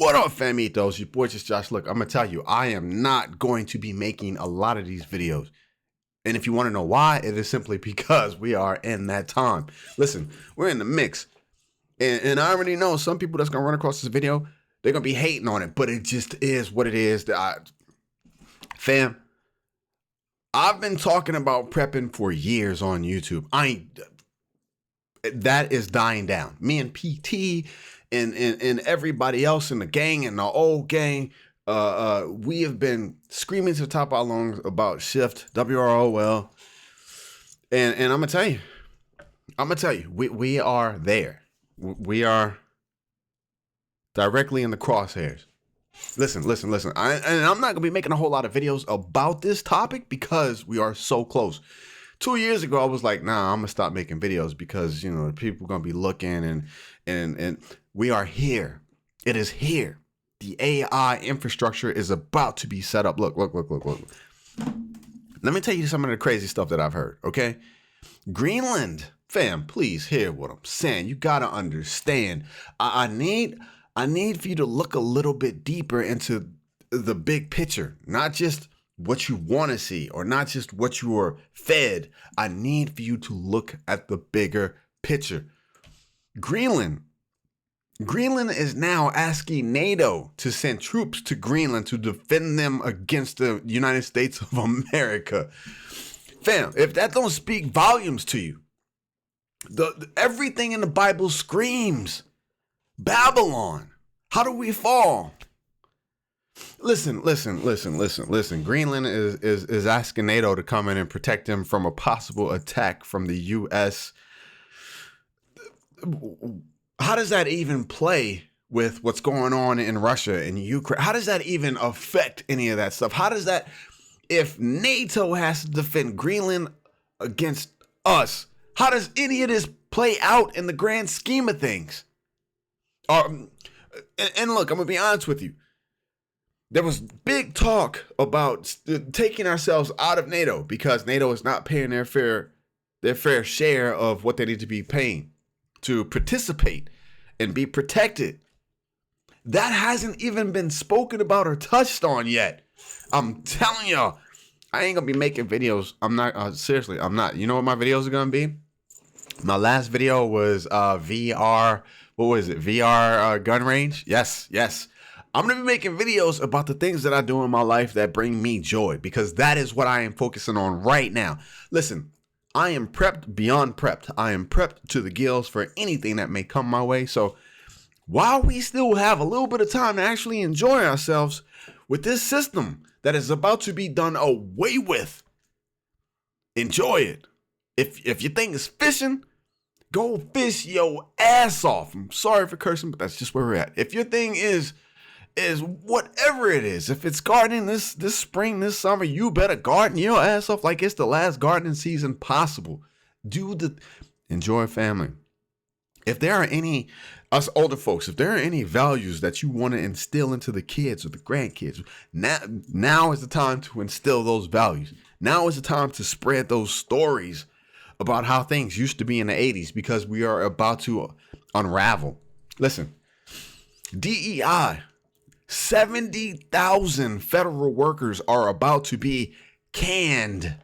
What up, famitos? Your boy just Josh. Look, I'm gonna tell you, I am not going to be making a lot of these videos. And if you want to know why, it is simply because we are in that time. Listen, we're in the mix. And I already know some people that's gonna run across this video, they're gonna be hating on it, but it just is what it is. Fam, I've been talking about prepping for years on YouTube. That is dying down. Me and PT and everybody else in the gang and the old gang, we have been screaming to the top of our lungs about shift, WROL. And I'm gonna tell you, we are there. We are directly in the crosshairs. Listen. I'm not gonna be making a whole lot of videos about this topic because we are so close. 2 years ago, I was like, nah, I'm gonna stop making videos because, you know, people are gonna be looking and we are here. It is here. The AI infrastructure is about to be set up. Look. Let me tell you some of the crazy stuff that I've heard, okay? Greenland, fam, please hear what I'm saying. You gotta understand. I need for you to look a little bit deeper into the big picture, not just what you want to see or not just what you are fed. I need for you to look at the bigger picture. Greenland is now asking NATO to send troops to Greenland to defend them against the United States of America. Fam, if that don't speak volumes to you, everything in the Bible screams Babylon. How do we fall? Listen. Greenland is asking NATO to come in and protect them from a possible attack from the U.S. How does that even play with what's going on in Russia and Ukraine? How does that even affect any of that stuff? How does that, if NATO has to defend Greenland against us, how does any of this play out in the grand scheme of things? And look, I'm going to be honest with you. There was big talk about taking ourselves out of NATO because NATO is not paying their fair share of what they need to be paying to participate and be protected. That hasn't even been spoken about or touched on yet. I'm telling y'all, I ain't gonna be making videos. I'm not, seriously, I'm not. You know what my videos are gonna be? My last video was VR, what was it? VR gun range? Yes. I'm gonna be making videos about the things that I do in my life that bring me joy because that is what I am focusing on right now. Listen, I am prepped beyond prepped. I am prepped to the gills for anything that may come my way. So while we still have a little bit of time to actually enjoy ourselves with this system that is about to be done away with, enjoy it. If you think it's fishing, go fish your ass off. I'm sorry for cursing, but that's just where we're at. If your thing is whatever it is, if it's gardening this spring, this summer, you better garden your ass off like it's the last gardening season possible. Enjoy family. If there are any, us older folks, if there are any values that you want to instill into the kids or the grandkids, now is the time to instill those values. Now is the time to spread those stories about how things used to be in the 80s because we are about to unravel. Listen, DEI, 70,000 federal workers are about to be canned.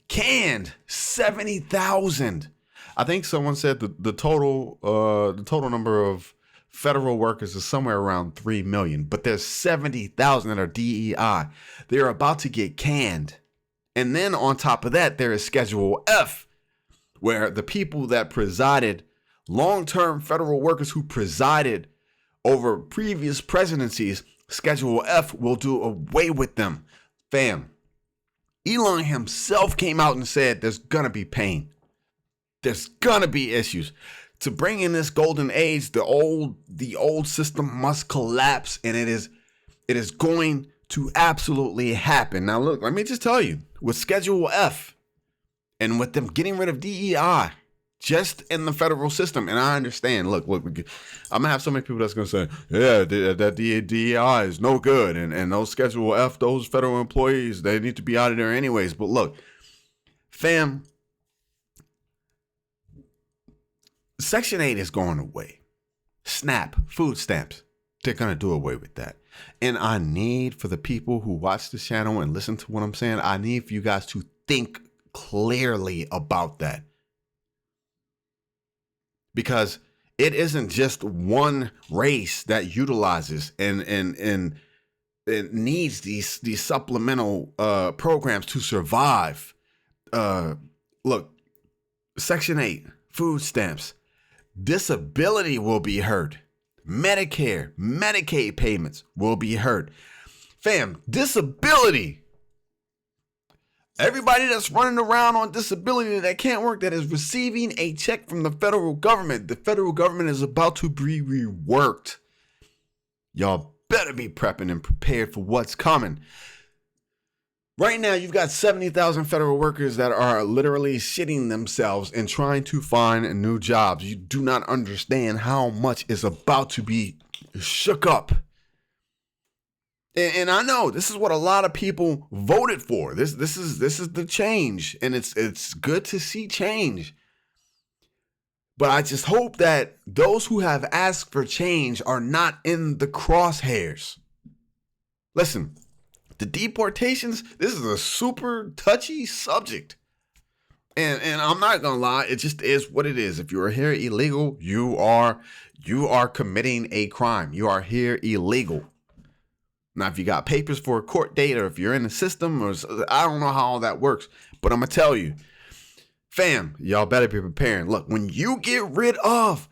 70,000. I think someone said the total number of federal workers is somewhere around 3 million, but there's 70,000 that are DEI. They're about to get canned. And then on top of that, there is Schedule F, where the people that presided, long-term federal workers who presided over previous presidencies, Schedule F will do away with them. Fam, Elon himself came out and said there's gonna be pain. There's gonna be issues. To bring in this golden age, the old system must collapse, and it is going to absolutely happen. Now look, let me just tell you, with Schedule F and with them getting rid of DEI, just in the federal system, and I understand. Look, I'm gonna have so many people that's gonna say, yeah, that DEI is no good, and those Schedule F, those federal employees, they need to be out of there anyways. But look, fam, Section 8 is going away. SNAP, food stamps. They're going to do away with that. And I need for the people who watch this channel and listen to what I'm saying, I need for you guys to think clearly about that. Because it isn't just one race that utilizes and it needs these supplemental programs to survive. Look, Section 8, food stamps, disability will be hurt. Medicare, Medicaid payments will be hurt. Fam, disability. Everybody that's running around on disability that can't work, that is receiving a check from the federal government. The federal government is about to be reworked. Y'all better be prepping and prepared for what's coming. Right now, you've got 70,000 federal workers that are literally shitting themselves and trying to find new jobs. You do not understand how much is about to be shook up. And I know this is what a lot of people voted for. This is the change, and it's good to see change. But I just hope that those who have asked for change are not in the crosshairs. Listen, the deportations, this is a super touchy subject. And I'm not gonna lie, it just is what it is. If you are here illegal, you are committing a crime. You are here illegal. Now, if you got papers for a court date, or if you're in the system, or I don't know how all that works, but I'm gonna tell you, fam, y'all better be preparing. Look, when you get rid of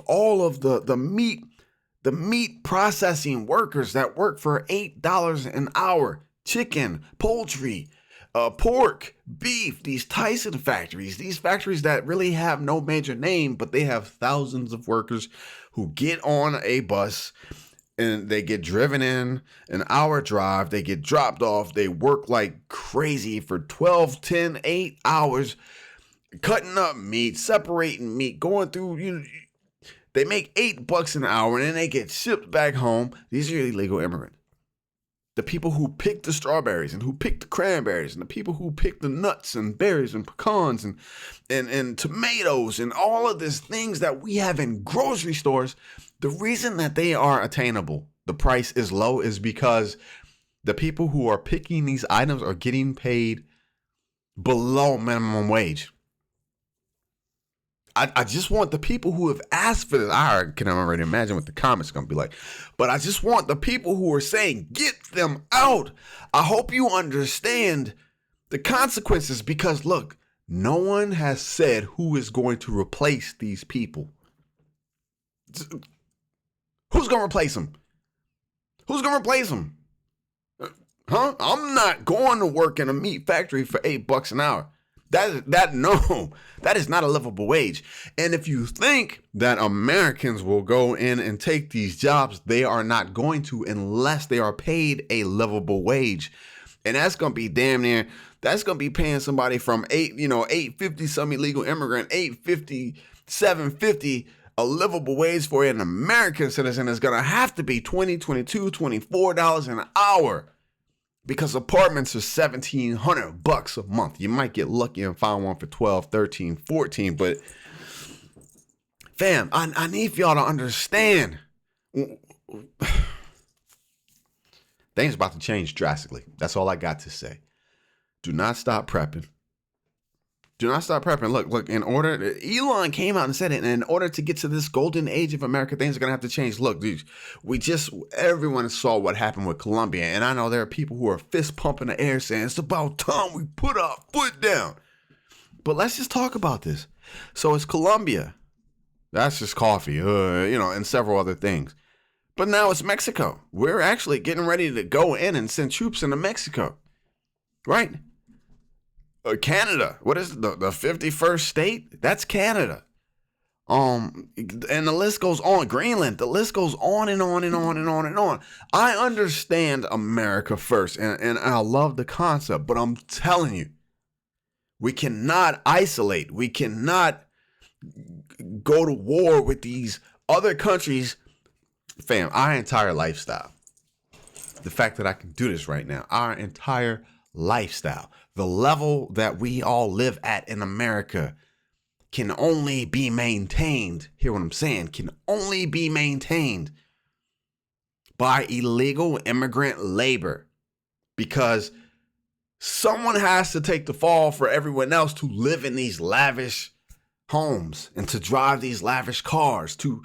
all of the meat processing workers that work for $8 an hour, chicken, poultry, pork, beef, these Tyson factories, these factories that really have no major name, but they have thousands of workers who get on a bus and they get driven in an hour drive. They get dropped off. They work like crazy for 12, 10, 8 hours, cutting up meat, separating meat, going through, they make $8 an hour and then they get shipped back home. These are illegal immigrants. The people who pick the strawberries and who pick the cranberries and the people who pick the nuts and berries and pecans and tomatoes and all of these things that we have in grocery stores. The reason that they are attainable, the price is low, is because the people who are picking these items are getting paid below minimum wage. I just want the people who have asked for this. I can already imagine what the comments are going to be like. But I just want the people who are saying, get them out. I hope you understand the consequences, because look, no one has said who is going to replace these people. Who's going to replace them? Who's going to replace them? Huh? I'm not going to work in a meat factory for $8 an hour. That is not a livable wage. And if you think that Americans will go in and take these jobs, they are not going to, unless they are paid a livable wage. And that's going to be damn near, that's going to be paying somebody from $8.50, some illegal immigrant, $8.50, $7.50, a livable wage for an American citizen is going to have to be $20, $22, $24 an hour. Because apartments are $1,700 a month. You might get lucky and find one for $12, $13, $14. But fam, I need for y'all to understand. Things about to change drastically. That's all I got to say. Do not stop prepping. Do not stop prepping. Look, Elon came out and said it, and in order to get to this golden age of America, things are going to have to change. Look, dude, everyone saw what happened with Colombia, and I know there are people who are fist pumping the air saying, it's about time we put our foot down. But let's just talk about this. So it's Colombia. That's just coffee, and several other things. But now it's Mexico. We're actually getting ready to go in and send troops into Mexico, right? Canada, what is it, the 51st state? That's Canada. And the list goes on. Greenland, the list goes on and on and on and on and on. I understand America first, and I love the concept, but I'm telling you, we cannot isolate. We cannot go to war with these other countries. Fam, our entire lifestyle, the fact that I can do this right now, our entire lifestyle, the level that we all live at in America can only be maintained. Hear what I'm saying? Can only be maintained by illegal immigrant labor, because someone has to take the fall for everyone else to live in these lavish homes and to drive these lavish cars, to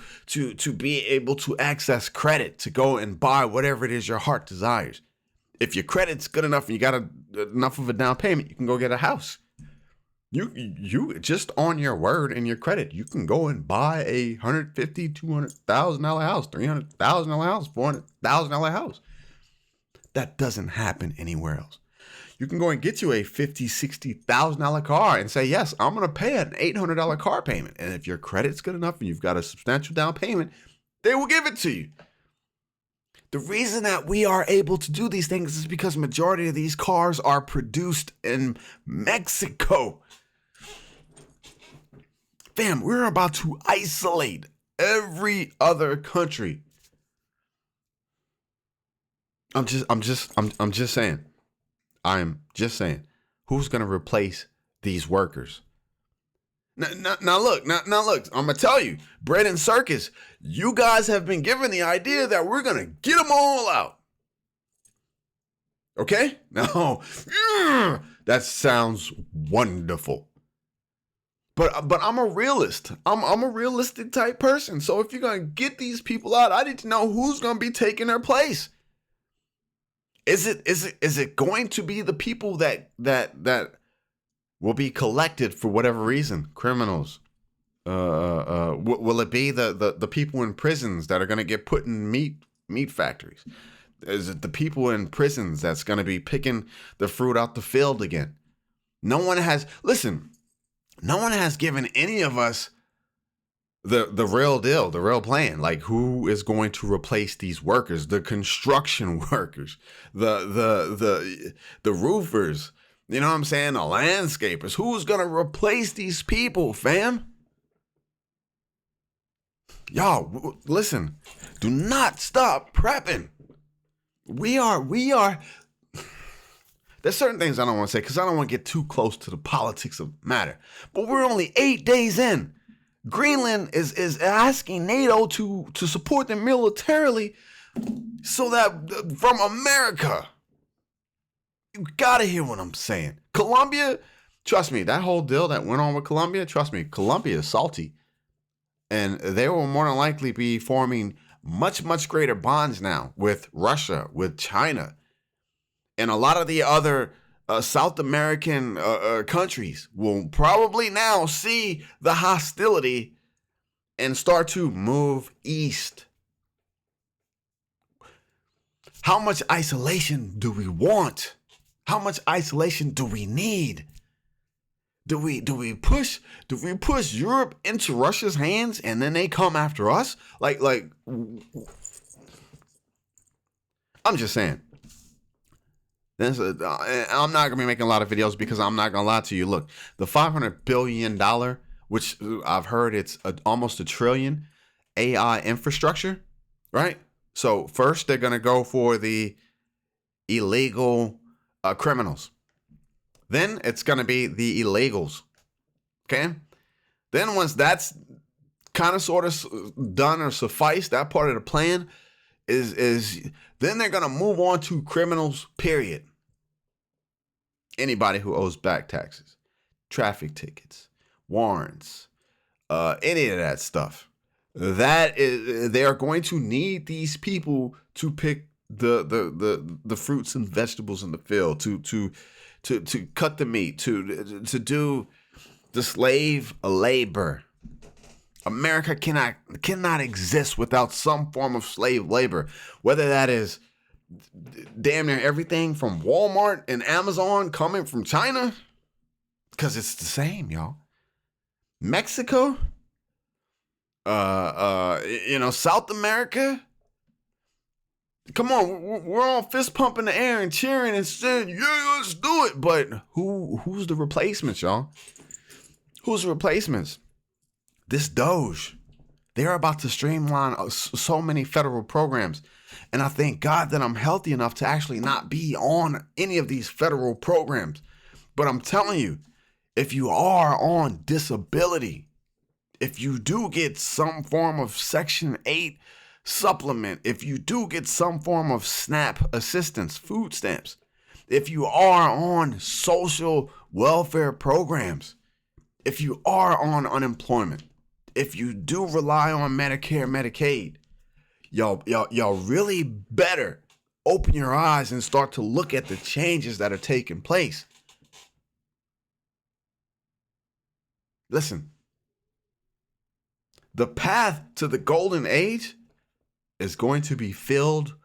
be able to access credit to go and buy whatever it is your heart desires. If your credit's good enough and you got enough of a down payment, you can go get a house. You just on your word and your credit, you can go and buy a $150,000, $200,000 house, $300,000 house, $400,000 house. That doesn't happen anywhere else. You can go and get you a $50,000, $60,000 car and say, yes, I'm going to pay an $800 car payment. And if your credit's good enough and you've got a substantial down payment, they will give it to you. The reason that we are able to do these things is because majority of these cars are produced in Mexico. Fam, we're about to isolate every other country. I'm just saying. I'm just saying. Who's gonna replace these workers? Now look. I'm gonna tell you, Bread and Circus, you guys have been given the idea that we're gonna get them all out. Okay? Now, that sounds wonderful. But I'm a realist. I'm a realistic type person. So if you're gonna get these people out, I need to know who's gonna be taking their place. Is it going to be the people that will be collected for whatever reason? Criminals. Will it be the people in prisons that are gonna get put in meat factories? Is it the people in prisons that's gonna be picking the fruit out the field again? No one has given any of us the real deal, the real plan. Like, who is going to replace these workers? The construction workers, the roofers, you know what I'm saying? The landscapers. Who's going to replace these people, fam? Y'all, listen, do not stop prepping. We are. There's certain things I don't want to say because I don't want to get too close to the politics of the matter. But we're only 8 days in. Greenland is asking NATO to support them militarily so that from America. You gotta hear what I'm saying. Colombia, trust me, that whole deal that went on with Colombia, trust me, Colombia is salty. And they will more than likely be forming much, much greater bonds now with Russia, with China. And a lot of the other South American countries will probably now see the hostility and start to move east. How much isolation do we want? How much isolation do we need? Do we push Europe into Russia's hands and then they come after us? Like I'm just saying. I'm not gonna be making a lot of videos because I'm not gonna lie to you. Look, the $500 billion, which I've heard it's almost $1 trillion AI infrastructure, right? So first they're gonna go for the illegal criminals. Then it's gonna be the illegals. Okay. Then once that's kind of sort of done or suffice, that part of the plan is then they're gonna move on to criminals, period. Anybody who owes back taxes, traffic tickets, warrants, any of that stuff. That is, they are going to need these people to pick the fruits and vegetables in the field, to cut the meat, to do the slave labor. America cannot exist without some form of slave labor, whether that is damn near everything from Walmart and Amazon coming from China, because it's the same, y'all. Mexico, South America. Come on, we're all fist pumping the air and cheering and saying, yeah, let's do it. But who's the replacements, y'all? Who's the replacements? This Doge. They're about to streamline so many federal programs. And I thank God that I'm healthy enough to actually not be on any of these federal programs. But I'm telling you, if you are on disability, if you do get some form of Section 8 supplement, if you do get some form of SNAP assistance, food stamps, if you are on social welfare programs, if you are on unemployment, if you do rely on Medicare, Medicaid, y'all really better open your eyes and start to look at the changes that are taking place. Listen, the path to the golden age is going to be filled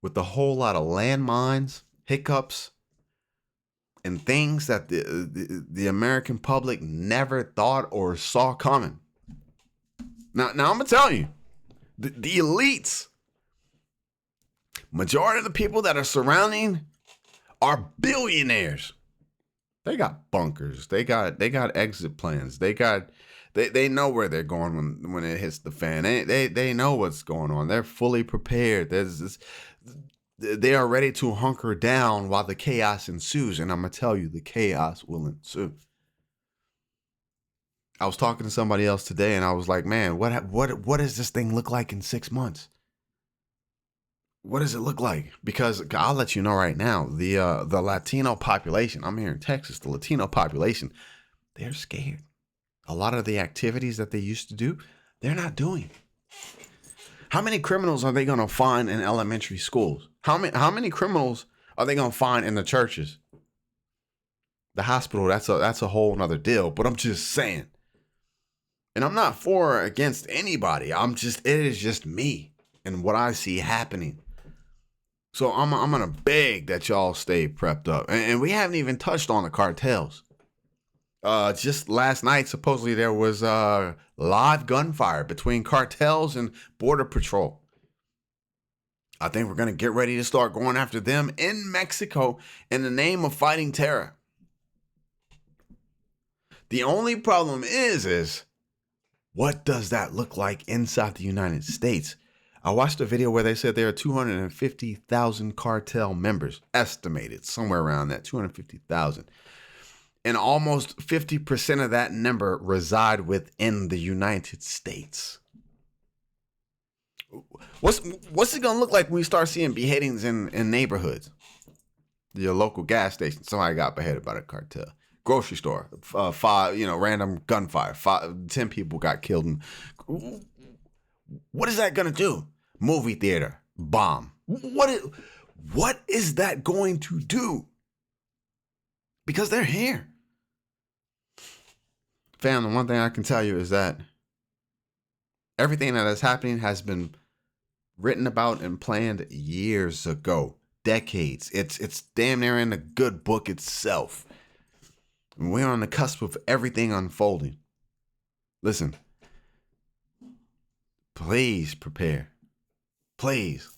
with a whole lot of landmines, hiccups, and things that the American public never thought or saw coming. Now I'm gonna tell you, the elites, majority of the people that are surrounding are billionaires. They got bunkers. They got exit plans. They know where they're going when it hits the fan. They know what's going on. They're fully prepared. They are ready to hunker down while the chaos ensues. And I'm gonna tell you, the chaos will ensue. I was talking to somebody else today, and I was like, man, what does this thing look like in 6 months? What does it look like? Because I'll let you know right now, the Latino population, I'm here in Texas, the Latino population, they're scared. A lot of the activities that they used to do, they're not doing. How many criminals are they going to find in elementary schools? How many criminals are they going to find in the churches? The hospital, that's a whole nother deal, but I'm just saying. And I'm not for or against anybody. It is just me and what I see happening. So I'm going to beg that y'all stay prepped up. And we haven't even touched on the cartels. Just last night, supposedly there was live gunfire between cartels and Border Patrol. I think we're going to get ready to start going after them in Mexico in the name of fighting terror. The only problem is what does that look like inside the United States? I watched a video where they said there are 250,000 cartel members, estimated somewhere around that, 250,000. And almost 50% of that number reside within the United States. What's it going to look like when we start seeing beheadings in neighborhoods? Your local gas station, somebody got beheaded by the cartel. Grocery store, random gunfire, 10 people got killed. What is that going to do? Movie theater, bomb. What is that going to do? Because they're here. Fam, the one thing I can tell you is that everything that is happening has been written about and planned years ago, decades. It's damn near in the good book itself. We're on the cusp of everything unfolding. Listen, please prepare. Please.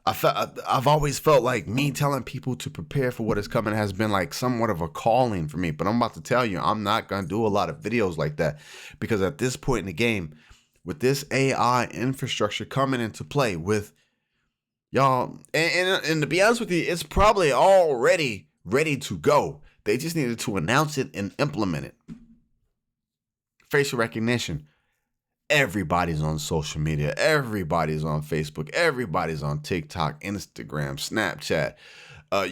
I've always felt like me telling people to prepare for what is coming has been like somewhat of a calling for me. But I'm about to tell you, I'm not going to do a lot of videos like that. Because at this point in the game, with this AI infrastructure coming into play with y'all, and to be honest with you, it's probably already ready to go. They just needed to announce it and implement it. Facial recognition. Everybody's on social media. Everybody's on Facebook. Everybody's on TikTok, Instagram, Snapchat.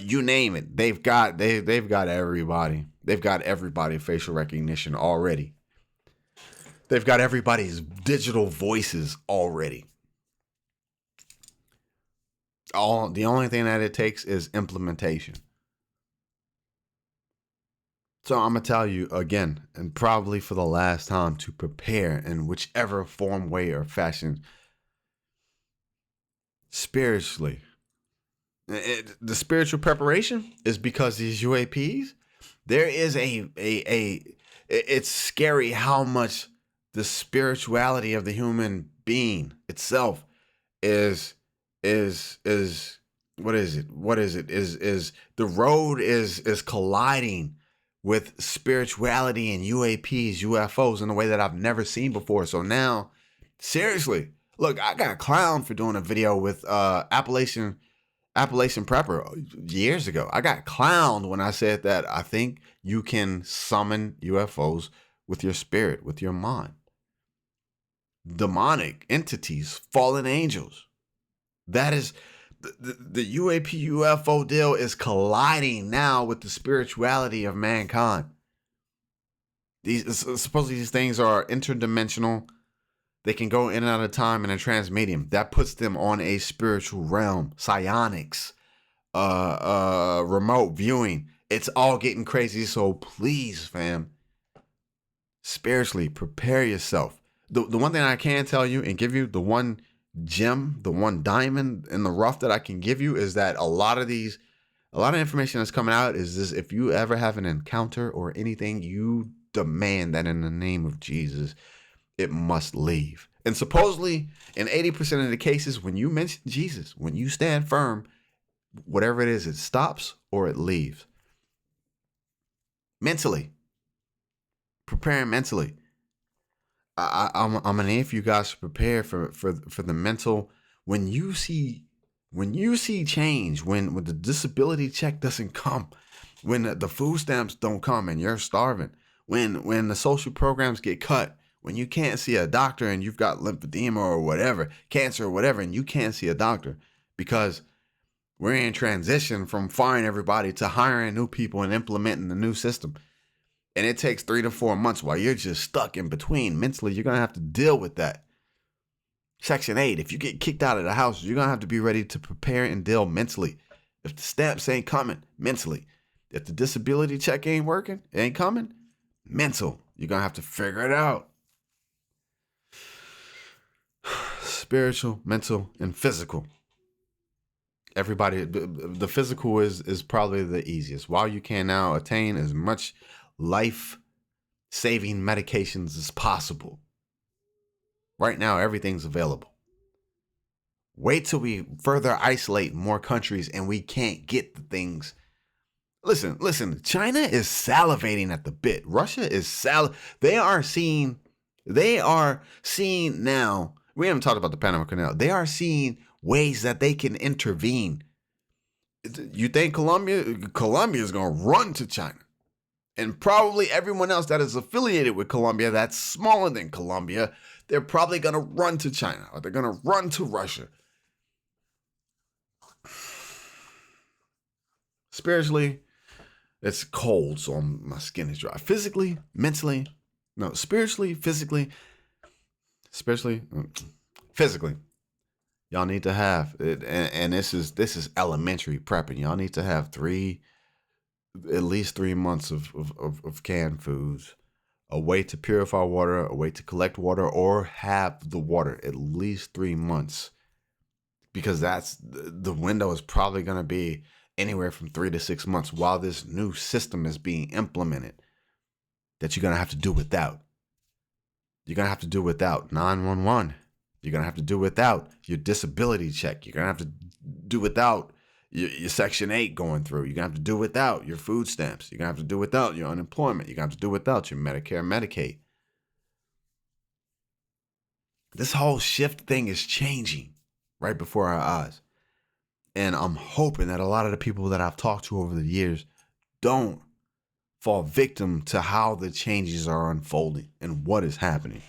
You name it. They've got everybody. They've got everybody facial recognition already. They've got everybody's digital voices already. The only thing that it takes is implementation. So I'm going to tell you again, and probably for the last time, to prepare in whichever form, way, or fashion spiritually. The spiritual preparation is because these UAPs, there is it's scary how much the spirituality of the human being itself is what is it? Is the road is colliding with spirituality and UAPs, UFOs in a way that I've never seen before. So now, seriously, look, I got a clown for doing a video with Appalachian Appalachian Prepper years ago. I got clowned when I said that I think you can summon UFOs with your spirit, with your mind. Demonic entities, fallen angels. That is the UAP UFO deal is colliding now with the spirituality of mankind. Supposedly these things are interdimensional. They can go in and out of time in a transmedium. That puts them on a spiritual realm. Psionics, remote viewing. It's all getting crazy. So please, fam, spiritually prepare yourself. The one thing I can tell you and give you, the one gem, the one diamond in the rough that I can give you is that a lot of information that's coming out is this: if you ever have an encounter or anything, you demand that in the name of Jesus, it must leave. And supposedly in 80% of the cases, when you mention Jesus, when you stand firm, whatever it is, it stops or it leaves. Mentally, preparing mentally. I'm gonna need for you guys to prepare for the mental. When you see change, when the disability check doesn't come, when the food stamps don't come and you're starving, when the social programs get cut, when you can't see a doctor and you've got lymphedema or whatever, cancer or whatever, and you can't see a doctor because we're in transition from firing everybody to hiring new people and implementing the new system. And it takes 3 to 4 months while you're just stuck in between. Mentally, you're going to have to deal with that. Section 8, if you get kicked out of the house, you're going to have to be ready to prepare and deal mentally. If the stamps ain't coming, mentally. If the disability check ain't working, it ain't coming, mental. You're going to have to figure it out. Spiritual, mental, and physical. Everybody, the physical is probably the easiest. While you can now attain as much life-saving medications as possible. Right now, everything's available. Wait till we further isolate more countries and we can't get the things. Listen, China is salivating at the bit. Russia is They are seeing now, we haven't talked about the Panama Canal. They are seeing ways that they can intervene. You think Colombia is going to run to China? And probably everyone else that is affiliated with Colombia that's smaller than Colombia, they're probably going to run to China or they're going to run to Russia. Spiritually, it's cold, so my skin is dry. Physically, mentally, no, spiritually, physically, y'all need to have it. And this is elementary prepping. Y'all need to have at least 3 months of canned foods, a way to purify water, a way to collect water, or have the water at least 3 months, because that's the window is probably going to be anywhere from 3 to 6 months while this new system is being implemented that you're going to have to do without. You're going to have to do without 911. You're going to have to do without your disability check. You're going to have to do without your Section 8 going through. You're going to have to do without your food stamps. You're going to have to do without your unemployment. You're going to have to do without your Medicare, Medicaid. This whole shift thing is changing right before our eyes. And I'm hoping that a lot of the people that I've talked to over the years don't fall victim to how the changes are unfolding and what is happening.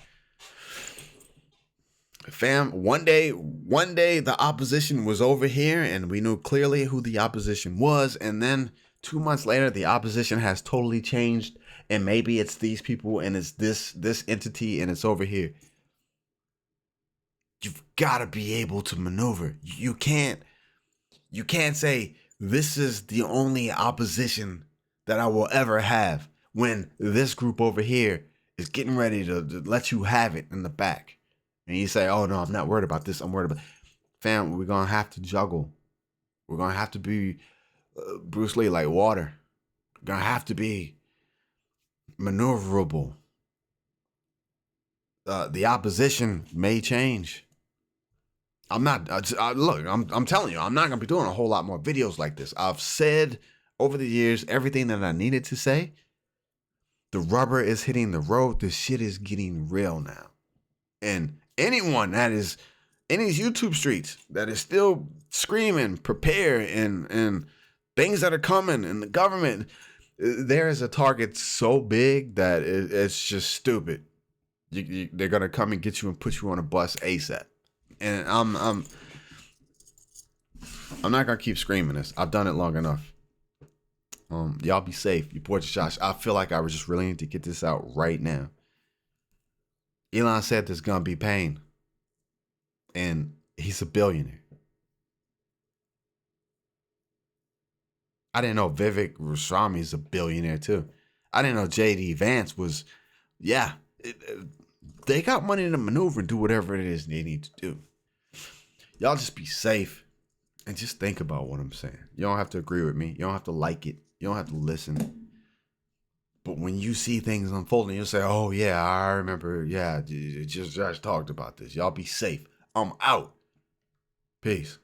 Fam, one day the opposition was over here and we knew clearly who the opposition was. And then 2 months later, the opposition has totally changed. And maybe it's these people and it's this entity and it's over here. You've got to be able to maneuver. You can't say this is the only opposition that I will ever have when this group over here is getting ready to let you have it in the back. And you say, oh, no, I'm not worried about this. I'm worried about... Fam, we're going to have to juggle. We're going to have to be Bruce Lee like water. We're going to have to be maneuverable. The opposition may change. I'm telling you, I'm not going to be doing a whole lot more videos like this. I've said over the years everything that I needed to say. The rubber is hitting the road. This shit is getting real now. And anyone that is in these YouTube streets that is still screaming, prepare, and things that are coming, and the government. There is a target so big that it's just stupid. They're gonna come and get you and put you on a bus ASAP. And I'm not gonna keep screaming this. I've done it long enough. Y'all be safe. You poor Josh. I feel like I was just really need to get this out right now. Elon said there's gonna be pain, and he's a billionaire. I didn't know Vivek Ramaswamy is a billionaire too. I didn't know JD Vance was. Yeah, they got money to maneuver and do whatever it is they need to do. Y'all just be safe and just think about what I'm saying. You don't have to agree with me. You don't have to like it. You don't have to listen. But when you see things unfolding, you'll say, oh, yeah, I remember. Yeah, just talked about this. Y'all be safe. I'm out. Peace.